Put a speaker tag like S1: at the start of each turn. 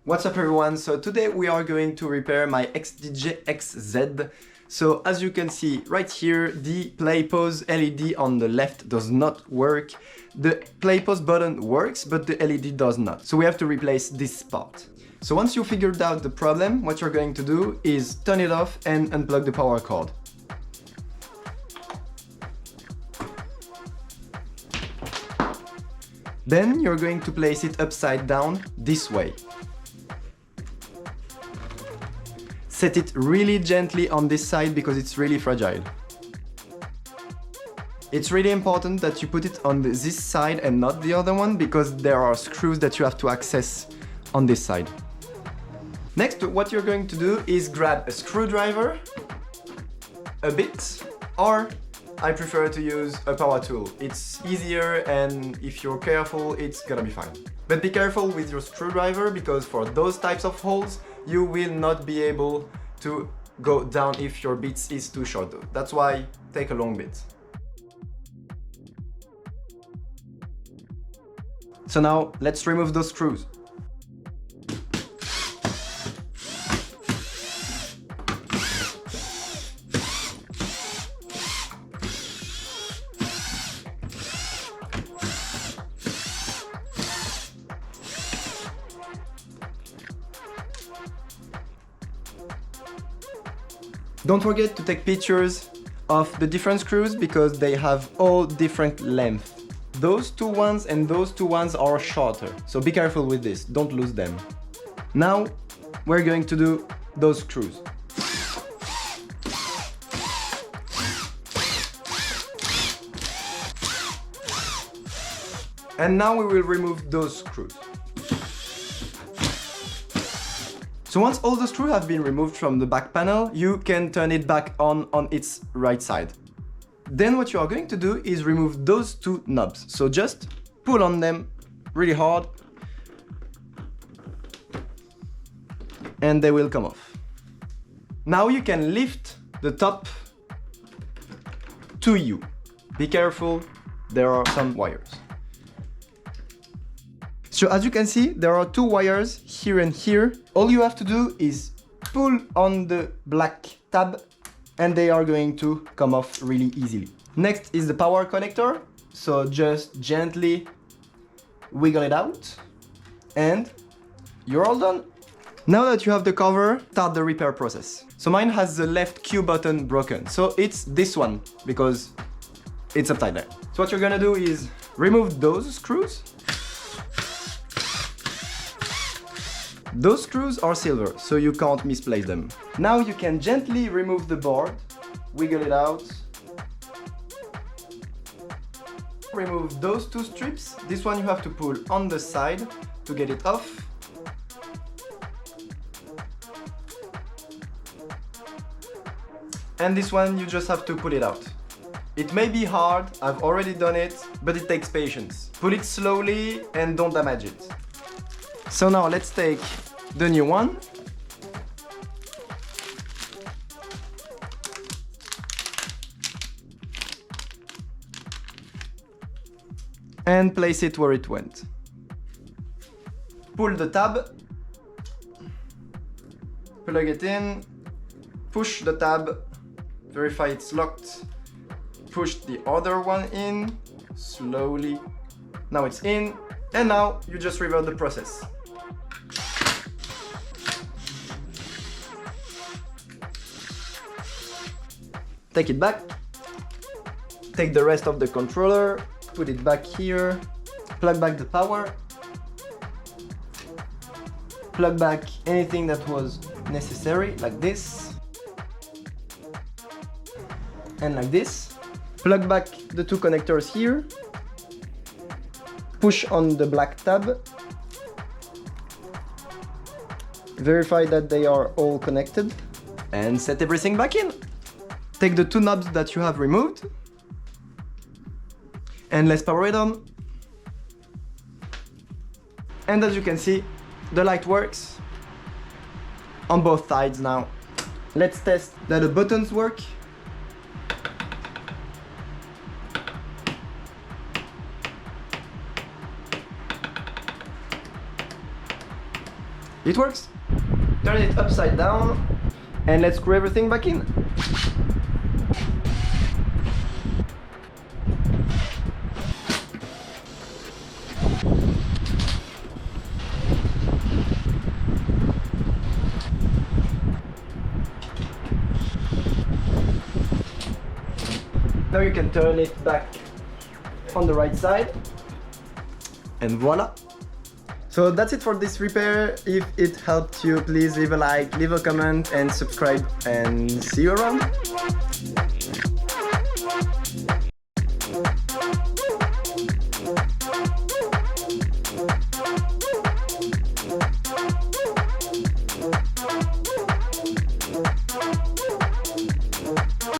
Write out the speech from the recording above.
S1: What's up everyone, so today we are going to repair my XDJ-XZ. So as you can see right here, the play pause LED on the left does not work. The play pause button works, but the LED does not. So we have to replace this part. So once you figured out the problem, what you're going to do is turn it off and unplug the power cord. Then you're going to place it upside down this way. Set it really gently on this side because it's really fragile. It's really important that you put it on this side and not the other one because there are screws that you have to access on this side. Next, what you're going to do is grab a screwdriver, a bit, or I prefer to use a power tool. It's easier and if you're careful, it's gonna be fine. But be careful with your screwdriver because for those types of holes, you will not be able to go down if your bit is too short. That's why take a long bit. So now let's remove those screws. Don't forget to take pictures of the different screws because they have all different length. Those two ones and those two ones are shorter, so be careful with this, don't lose them. Now we're going to do those screws. And now we will remove those screws. So once all the screws have been removed from the back panel, you can turn it back on its right side. Then what you are going to do is remove those two knobs. So just pull on them really hard and they will come off. Now you can lift the top to you. Be careful, there are some wires. So as you can see, there are two wires here and here. All you have to do is pull on the black tab and they are going to come off really easily. Next is the power connector. So just gently wiggle it out and you're all done. Now that you have the cover, start the repair process. So mine has the left Q button broken. So it's this one because it's upside down. So what you're gonna do is remove those screws. Those screws are silver, so you can't misplace them. Now you can gently remove the board, wiggle it out. Remove those two strips. This one you have to pull on the side to get it off. And this one you just have to pull it out. It may be hard, I've already done it, but it takes patience. Pull it slowly and don't damage it. So now let's take the new one. And place it where it went. Pull the tab. Plug it in. Push the tab. Verify it's locked. Push the other one in. Slowly. Now it's in. And now you just revert the process. Take it back, take the rest of the controller, put it back here, plug back the power, plug back anything that was necessary, like this, and like this. Plug back the two connectors here, push on the black tab, verify that they are all connected, and set everything back in. Take the two knobs that you have removed and let's power it on. And as you can see, the light works on both sides now. Let's test that the buttons work. It works. Turn it upside down and let's screw everything back in. Now you can turn it back on the right side, and voila! So that's it for this repair. If it helped you, please leave a like, leave a comment and subscribe, and see you around!